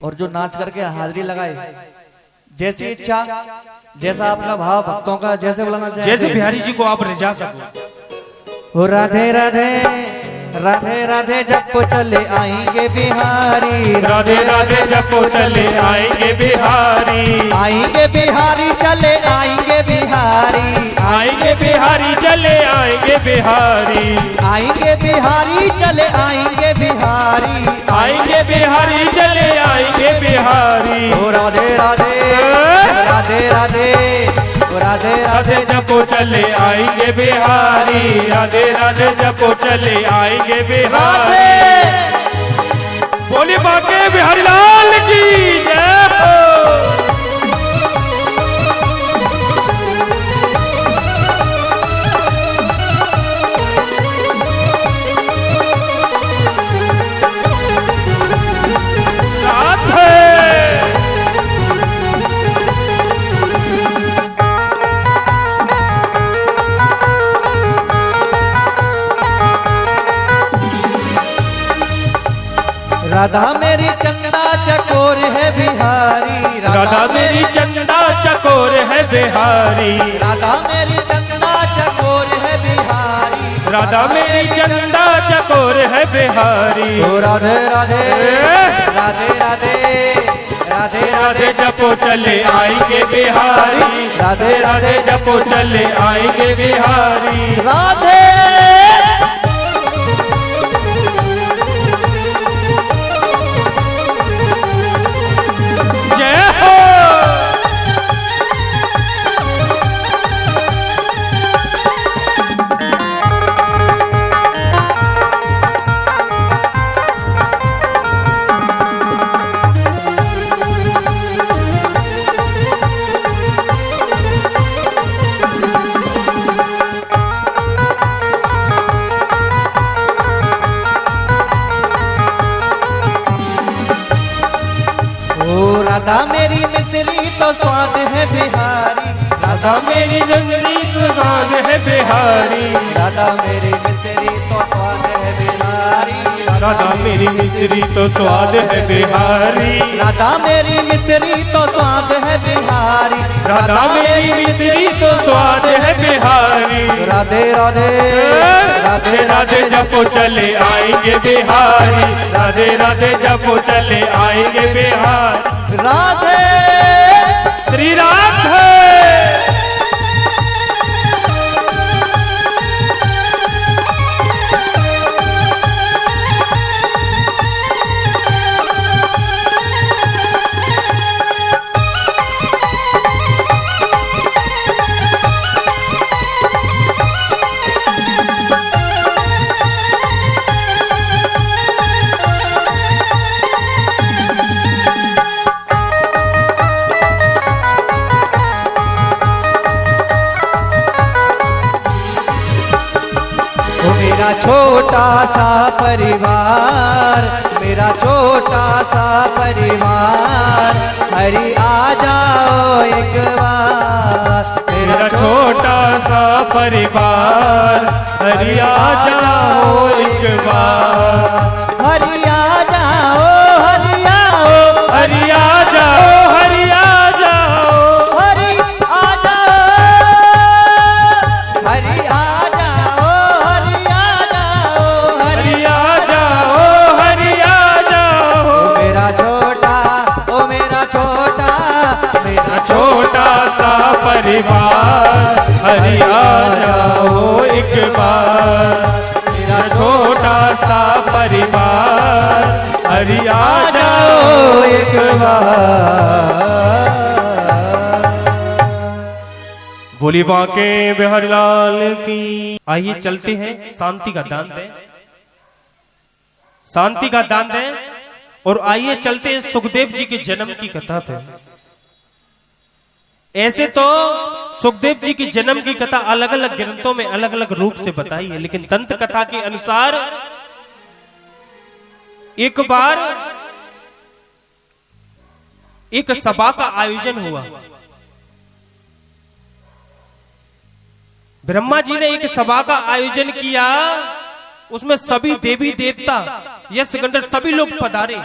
और जो नाच करके हाजिरी लगाए, जैसी इच्छा, जैसा आपका भाव भक्तों का, जैसे बुलाना चाहिए, जैसे बिहारी जी को आप रिझा सको। राधे राधे राधे राधे जपो चले आएंगे बिहारी, राधे राधे जपो चले आएंगे बिहारी, आएंगे बिहारी चले आएंगे बिहारी, आएंगे बिहारी चले आएंगे बिहारी, आएंगे बिहारी चले आएंगे बिहारी, आएंगे बिहारी चले आएंगे बिहारी। ओ राधे राधे राधे राधे राधे राधे जपो चले आएंगे बिहारी, राधे राधे जपो चले आएंगे बिहारी। बोली बाके बिहारी लाल की जय हो। राधा मेरी चंदा चकोर है बिहारी, राधा मेरी चंदा चकोर है बिहारी, राधा मेरी चंदा चकोर है बिहारी, राधा मेरी चंदा चकोर है बिहारी। ओ राधे राधे राधे राधे राधे राधे जपो चले आएंगे बिहारी, राधे राधे जपो चले आएंगे बिहारी। राधे राधा मेरी मिश्री तो स्वाद है बिहारी, राधा मेरी मिश्री तो स्वाद है बिहारी, राधा मेरी मिश्री तो स्वाद है बिहारी, राधा मेरी मिश्री तो स्वाद है बिहारी, राधा मेरी मिश्री तो स्वाद है बिहारी, राधा मेरी मिश्री तो स्वाद है बिहारी। राधे राधे राधे राधे जपो चले आएंगे बिहारी, राधे राधे जपो चले आएंगे बिहारी। राधे श्री राधे मेरा छोटा सा परिवार, मेरा छोटा सा परिवार, हरि आ जाओ एक बार। मेरा छोटा सा परिवार, हरि आ जाओ एक बार। हरि आ जाओ, हरि आओ, हरि आ जाओ, हरि आ जाओ, हरि आ जाओ, हरि आ जाओ, हरि आ जाओ, हरि आ जाओ, हरि आ जाओ। ओ मेरा छोटा, ओ मेरा छोटा, मेरा छोटा सा परिवार, हरि आ जाओ एक बार। मेरा छोटा सा परिवार, हरि आ जाओ एक बार। बोली बाके बिहारी लाल की। आइए चलते हैं, शांति का दान दें, शांति का दान दें। और आइए चलते हैं सुखदेव जी के जन्म की कथा पे। ऐसे तो सुखदेव जी की जन्म की कथा अलग अलग ग्रंथों में अलग अलग रूप से बताई है, लेकिन दंत कथा के अनुसार एक बार एक सभा का आयोजन हुआ। ब्रह्मा जी ने एक सभा का आयोजन किया, उसमें सभी देवी देवता यश गंधर्व सभी लोग पधारे।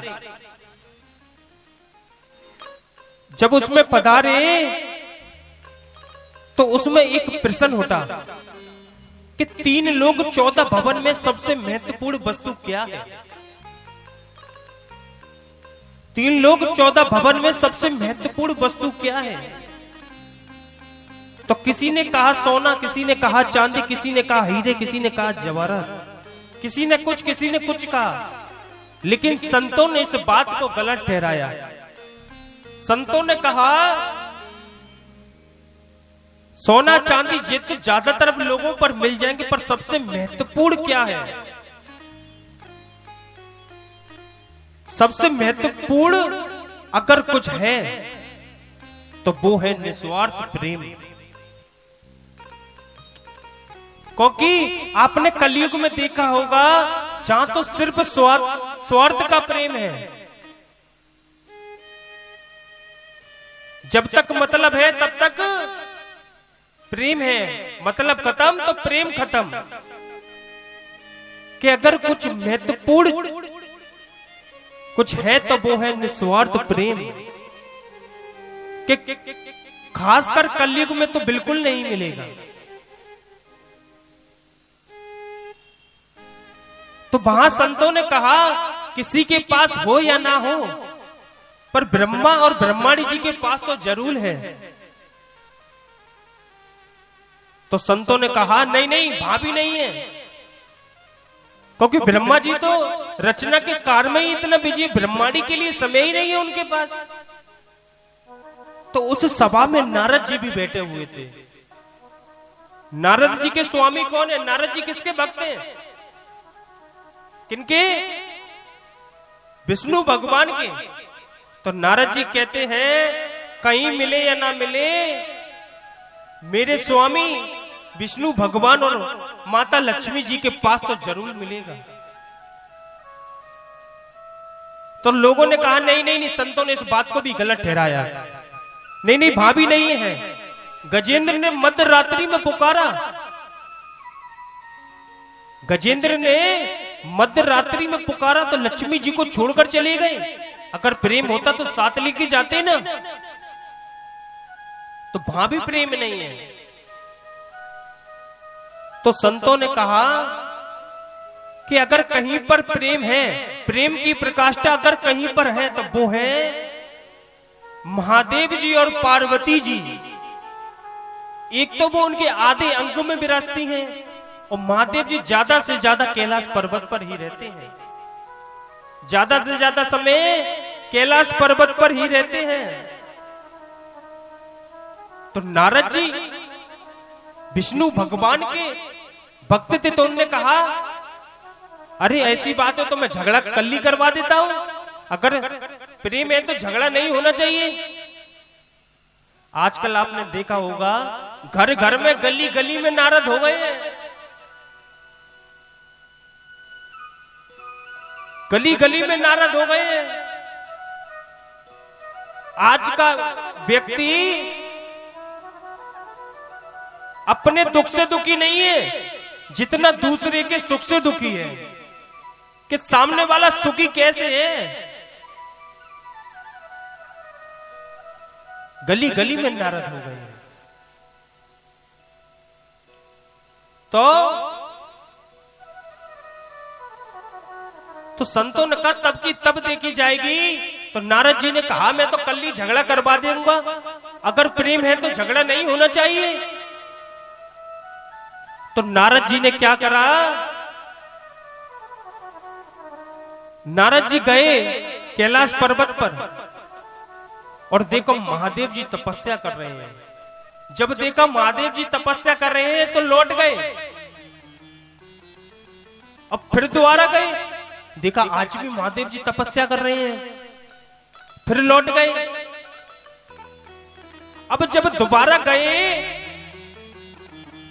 जब उसमें पधारे तो उसमें एक प्रश्न उठा कि 3 लोग 14 भवन में सबसे महत्वपूर्ण वस्तु क्या है। 3 लोग 14 भवन में सबसे महत्वपूर्ण वस्तु क्या है। तो किसी ने कहा सोना, किसी ने कहा चांदी, किसी ने कहा हीरे, किसी ने कहा जवाहरात, किसी ने कुछ कहा। लेकिन संतों ने इस बात को गलत ठहराया। संतों ने कहा सोना चांदी ये तो ज्यादातर लोगों पर मिल जाएंगे, पर सबसे महत्वपूर्ण क्या है। सबसे महत्वपूर्ण अगर कुछ है तो वो है निस्वार्थ प्रेम। क्योंकि आपने कलयुग में देखा होगा जहां तो सिर्फ स्वार्थ का प्रेम है। जब तक मतलब है तब तक प्रेम है, मतलब खत्म तो प्रेम खत्म। कि अगर कुछ महत्वपूर्ण कुछ है तो वो है निस्वार्थ प्रेम। कि खासकर कलयुग में तो बिल्कुल नहीं मिलेगा। तो वहां संतों ने कहा किसी के पास हो या ना हो, पर ब्रह्मा और ब्रह्माणी जी के पास तो जरूर है। तो संतों ने कहा नहीं नहीं, भाभी नहीं है, क्योंकि ब्रह्मा जी तो रचना के कार्य में ही इतना बिजी, ब्रह्माणी के लिए समय ही नहीं है उनके पास। तो उस सभा में नारद जी भी बैठे हुए थे। नारद जी के स्वामी कौन है? नारद जी किसके भक्त हैं? किनके? विष्णु भगवान के। तो नारद जी कहते हैं कहीं मिले या ना मिले, मेरे स्वामी विष्णु भगवान और माता लक्ष्मी जी के पास तो जरूर मिलेगा। तो लोगों ने कहा नहीं नहीं नहीं, संतों ने इस बात को भी गलत ठहराया। नहीं नहीं, भाभी नहीं है। गजेंद्र ने मध्य रात्रि में पुकारा। गजेंद्र ने मध्य रात्रि में पुकारा तो लक्ष्मी जी को छोड़कर चले गए। अगर प्रेम होता तो साथ लेके जाते ना। तो भाभी प्रेम नहीं है। तो संतों ने कहा कि अगर कहीं पर प्रेम है, प्रेम की प्रकाष्ठा अगर कहीं पर है तो वो है महादेव जी और पार्वती जी। एक तो वो उनके आधे अंग में विराजती हैं और महादेव जी ज्यादा से ज्यादा कैलाश पर्वत पर ही रहते हैं। ज्यादा से ज्यादा समय कैलाश पर्वत पर ही रहते हैं। तो नारद जी विष्णु भगवान के भक्त थे। तो उन्होंने कहा अरे ऐसी बात है तो मैं झगड़ा कल ही करवा देता हूं। अगर प्रेम है तो झगड़ा नहीं होना चाहिए। आजकल आपने देखा होगा घर घर में गली गली में नारद हो गए हैं। गली गली में नारद हो गए हैं। आज का व्यक्ति अपने दुख से दुखी नहीं है जितना दूसरे के सुख से दुखी है। कि सामने वाला सुखी कैसे है। गली गली में नारद हो गए। तो संतों ने कहा तब की तब देखी जाएगी। तो नारद जी ने कहा मैं तो कल ही झगड़ा करवा दूंगा। अगर प्रेम है तो झगड़ा नहीं होना चाहिए। तो नारद जी ने क्या करा? नारद जी गए कैलाश पर्वत पर और देखो महादेव जी तपस्या कर रहे हैं। जब देखा महादेव जी तपस्या कर रहे हैं तो लौट गए। अब फिर दोबारा गए, देखा आज भी महादेव जी तपस्या कर रहे हैं। फिर लौट गए। अब जब दोबारा गए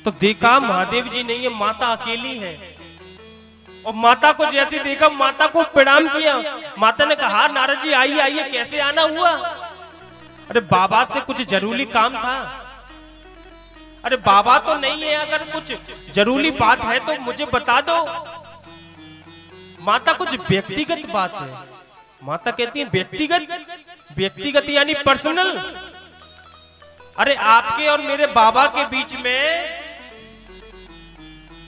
तो देखा महादेव जी नहीं है, माता अकेली है। और माता को जैसे देखा माता को प्रणाम किया। माता ने कहा नारद जी आइए आइए, कैसे आना हुआ? अरे बाबा से कुछ जरूरी काम था। अरे बाबा तो नहीं है, अगर कुछ जरूरी बात है तो मुझे बता दो। माता कुछ व्यक्तिगत बात है। माता कहती है व्यक्तिगत, व्यक्तिगत यानी पर्सनल। अरे आपके और मेरे बाबा के बीच में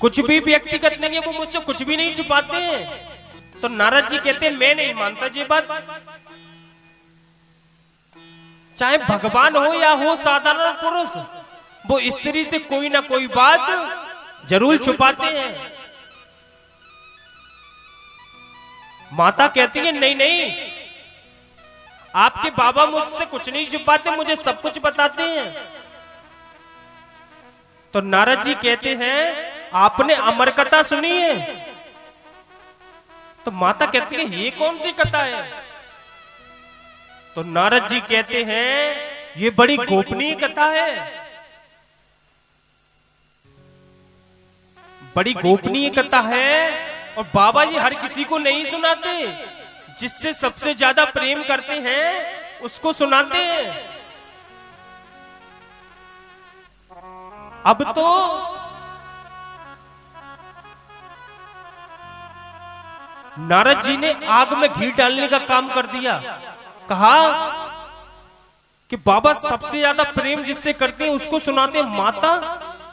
कुछ भी व्यक्तिगत नहीं है, वो मुझसे कुछ भी नहीं छुपाते हैं। तो नारद जी कहते हैं मैं नहीं मानता ये बात। चाहे भगवान हो या हो साधारण पुरुष, वो स्त्री से कोई ना कोई बात जरूर छुपाते हैं। माता कहती है नहीं नहीं, आपके बाबा मुझसे कुछ नहीं छुपाते, मुझे सब कुछ बताते हैं। तो नारद जी कहते हैं आपने अमर कथा सुनी है? तो माता कहती है ये कौन सी कथा है? तो नारद जी कहते हैं ये बड़ी गोपनीय कथा है, बड़ी गोपनीय कथा है। और बाबा जी हर किसी को नहीं सुनाते, जिससे सबसे ज्यादा प्रेम करते हैं उसको सुनाते हैं। अब तो नारद जी ने आग में घी डालने का काम कर दिया। कहा कि बाबा सबसे ज्यादा प्रेम जिससे करते हैं उसको सुनाते हैं। माता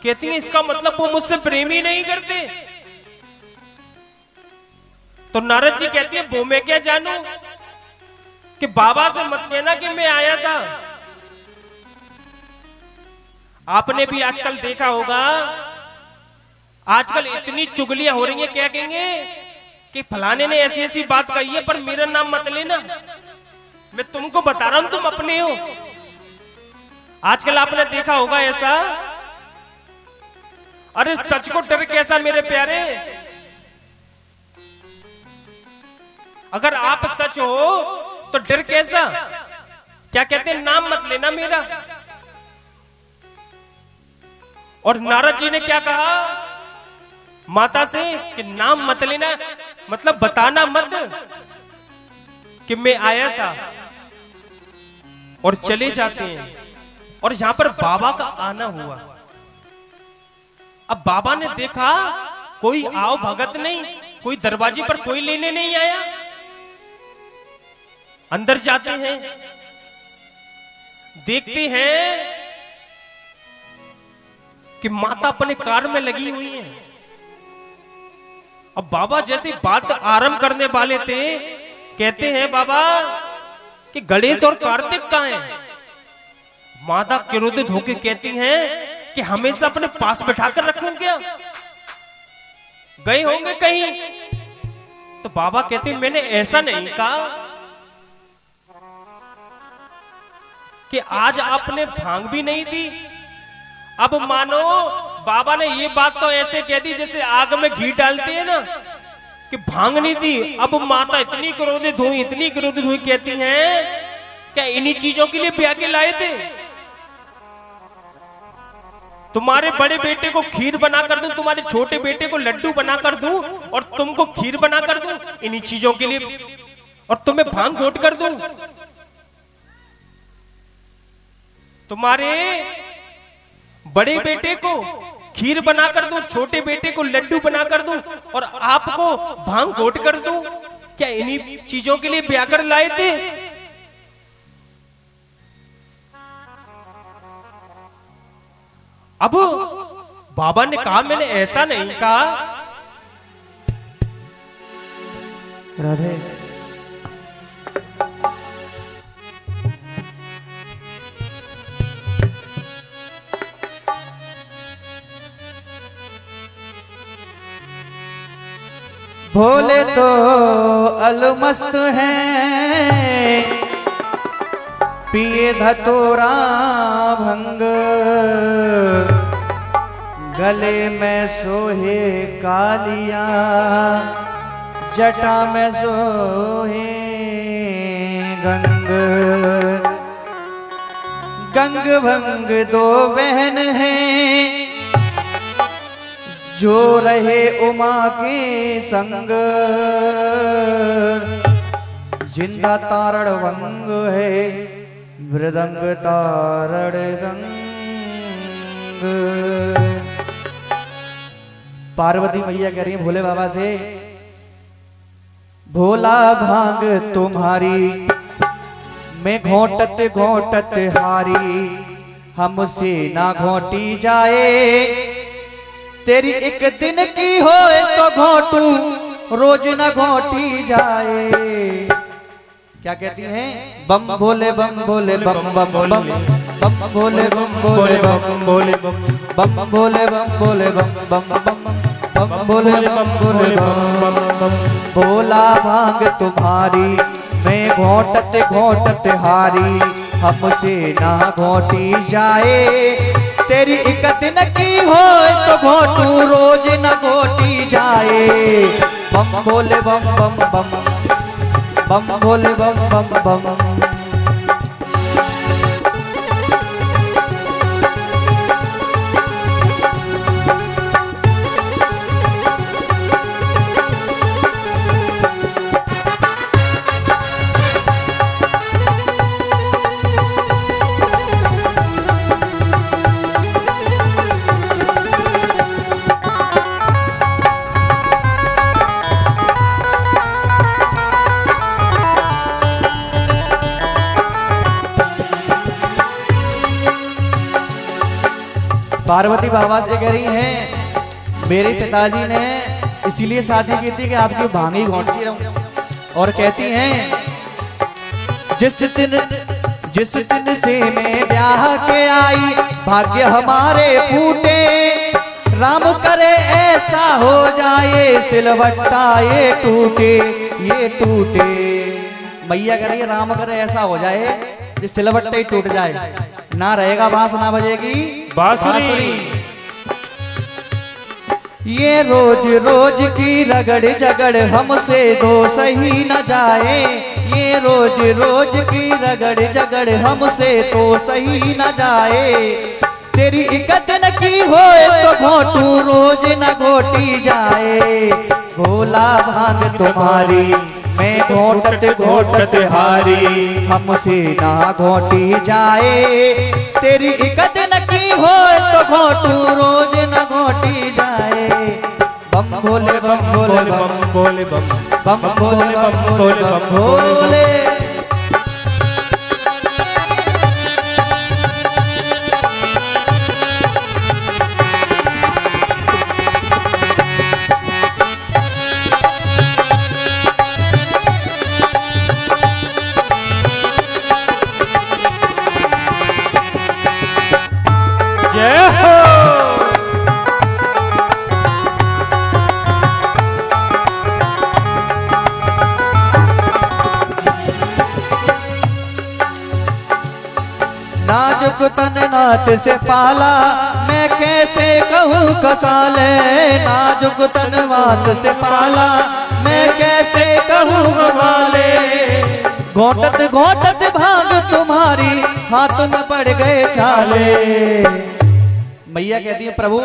कहती है इसका मतलब वो मुझसे प्रेम ही नहीं करते। तो नारद जी कहती है वो मैं क्या जानू, कि बाबा से मत कहना कि मैं आया था। आपने भी आजकल देखा होगा, आजकल इतनी चुगलियां हो रही हैं, क्या कहेंगे कि फलाने ने ऐसी ऐसी बात कही है, पर मेरा नाम मत लेना, मैं तुमको बता रहा हूं तुम अपने हो। आजकल आपने देखा होगा ऐसा। अरे सच को डर कैसा मेरे प्यारे, अगर आप सच हो तो डर कैसा। क्या कहते हैं नाम मत लेना मेरा। और नारद जी ने क्या कहा माता से कि नाम मत लेना, मतलब बताना मत कि मैं आया था, और चले जाते हैं। और यहां पर बाबा का आना हुआ। अब बाबा ने देखा कोई आओ भगत नहीं, कोई दरवाजे पर कोई लेने नहीं आया। अंदर जाते हैं, देखते हैं कि माता अपने कार में लगी हुई है। अब बाबा जैसे बात आरंभ करने वाले थे, कहते हैं बाबा कि गणेश और कार्तिक कहां हैं? माता क्रोधित होकर कहती हैं कि हमेशा अपने पास बैठाकर रखूं क्या, गए होंगे कहीं। तो बाबा कहते हैं मैंने ऐसा नहीं कहा कि आज आपने भांग भी नहीं दी। अब मानो बाबा ने ये बात तो ऐसे कह दी जैसे आग में घी डालती है ना, कि भांग नहीं दी। अब माता इतनी क्रोधित हुई, इतनी क्रोधित हुई, कहती हैं क्या इन्हीं चीजों के लिए ब्याह के लाए थे? तुम्हारे बड़े बेटे को खीर बना कर दूं, तुम्हारे छोटे बेटे को लड्डू बना कर दूं, और तुमको खीर बना कर दूं इन्हीं चीजों के लिए, और तुम्हें भांग घोट कर दूं। तुम्हारे बड़े बेटे को खीर बना कर दूं, छोटे बेटे को लड्डू बना कर दूं, और आपको भांग घोट कर दूं, क्या इन्हीं चीजों के लिए ब्याह कर लाए थे? अब बाबा ने कहा मैंने ऐसा नहीं कहा। राधे भोले तो अलमस्त हैं, पिए धतूरा भंग, गले में सोहे कालिया, जटा में सोहे गंग। गंग भंग दो बहन हैं, जो रहे उमा के संग, जिंदा तारड़ भंग है, मृदंग तारड़ रंग। पार्वती मैया कह रही है भोले बाबा से, भोला भांग तुम्हारी मैं घोंटत घोंटत हारी, हमसे ना घोंटी जाए, तेरी एक दिन की होए तो घोंटू रोज ना घोंटी जाए। क्या कहती हैं? बम भोले बम भोले बम बम बम बम भोले बम भोले बम भोले बम बम भोले बम भोले बम बम बम बम भोले बम भोले बम बम। भोला भांग तुम्हारी मैं घोंटत घोंटत हारी, हमसे ना घोंटी जाए, तेरी एक दिन की होए तो घोंटू रोज ना घोंटी जाए। बम भोले बम बम बम बम भोले बम बम बम। पार्वती बाबा से कह रही हैं मेरे पिताजी ने इसीलिए शादी की थी कि आपकी भांगी घोंटती रहूं, और कहती हैं जिस दिन से मैं ब्याह के आई भाग्य हमारे फूटे, राम करे ऐसा हो जाए सिलवट्टा ये टूटे ये टूटे। मैया कह रही है राम करे ऐसा हो जाए कि सिलवट्टा ही टूट जाए, ना रहेगा बांस ना बजेगी बांसुरी। ये रोज रोज की रगड़ झगड़ हमसे दो सही न जाए, ये रोज रोज की रगड़ झगड़ हमसे तो सही न जाए, तेरी एक दिन की होए तो घोंटू रोज न घोटी जाए। भोला भांग तुम्हारी मैं घोंटत घोंटत हारी, हमसे ना घोंटी जाए, तेरी एक दिन की होए तो घोंटू रोज न घोटी जाए। बम भोले बम भोले बम भोले बम बम भोले बम भोले बम भोले। नाजुक तन नाथ से पाला मैं कैसे कहूँ कसाले, नाजुक तन नाथ से पाला मैं कैसे कहूँ कसाले, घोंटत घोंटत भांग तुम्हारी हाथ में पड़ गए छाले। मैया कहती है प्रभु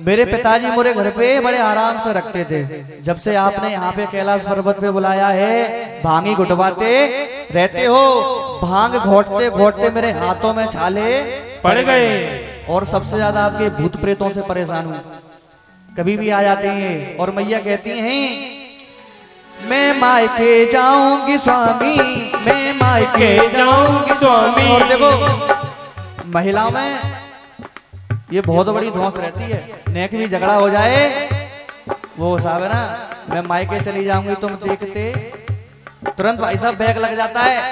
मेरे पिताजी मोरे घर पे बड़े आराम से रखते थे, जब से आपने यहाँ पे कैलाश पर्वत पे बुलाया है भांगी घुटवाते रहते हो, भांग घोटते घोटते मेरे हाथों में छाले पड़ गए, और सबसे ज्यादा आपके भूत प्रेतों से परेशान हूं, कभी भी आ जाते हैं। और मैया कहती हैं मैं मायके जाऊंगी स्वामी, मैं मायके जाऊंगी स्वामी। और देखो महिलाओं में ये बहुत बड़ी धौंस रहती है, नेक भी झगड़ा हो जाए वो साहब है ना, मैं मायके चली जाऊंगी तुम देखते तुरंत भाई साहब बैग लग जाता है,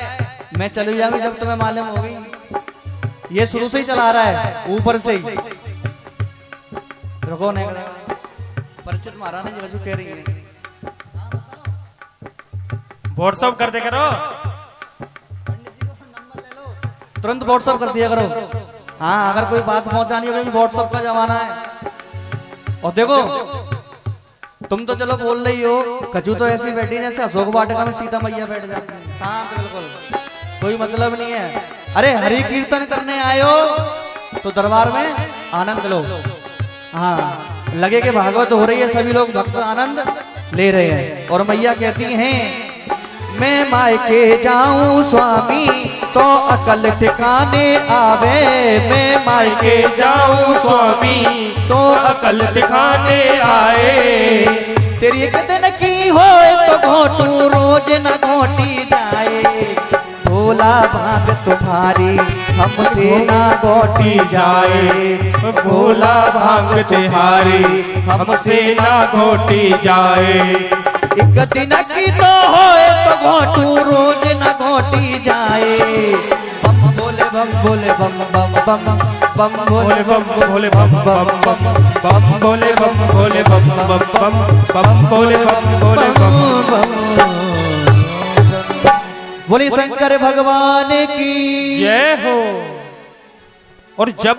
मैं चली जाऊंगी जब तुम्हें मालूम होगी। ये शुरू से ही चला रहा है ऊपर से ही। रुको नहीं परिचित महारानी जी वैसे कह रही है व्हाट्सअप कर दे करो, तुरंत व्हाट्सअप कर दिया करो। हाँ अगर कोई बात पहुंचानी होगी व्हाट्सअप का जमाना है। और देखो तुम तो चलो बोल रही हो, कचू तो ऐसी बैठी जैसे अशोक वाटिका में सीता मैया बैठ जाती है, शांत बिल्कुल, कोई मतलब नहीं है। अरे हरि कीर्तन करने आए हो तो दरबार में आनंद लो। हाँ लगे कि भागवत हो रही है, सभी लोग भक्त आनंद ले रहे हैं। और मैया कहती हैं मैं मायके जाऊं स्वामी तो अकल ठिकाने आवे, मैं मायके जाऊं स्वामी तो अकल ठिकाने आए, तेरी एक दिन की हो तो घोटू रोज न घोटी जाए, भोला भाग तुम्हारी हमसे ना घोटी जाए, भोला भांग तिहारी हमसे ना घोटी जाए। एक दिन की तो होए तो घोटू रोज न घोटी जाए, बम बोले बम बोले बम बम बम बम भोले बोले बम भोले बम बम बम बम भोले बम भोले बम बम बम बम भोले बम भोले बम। बोले शंकर भगवान की जय हो। और जब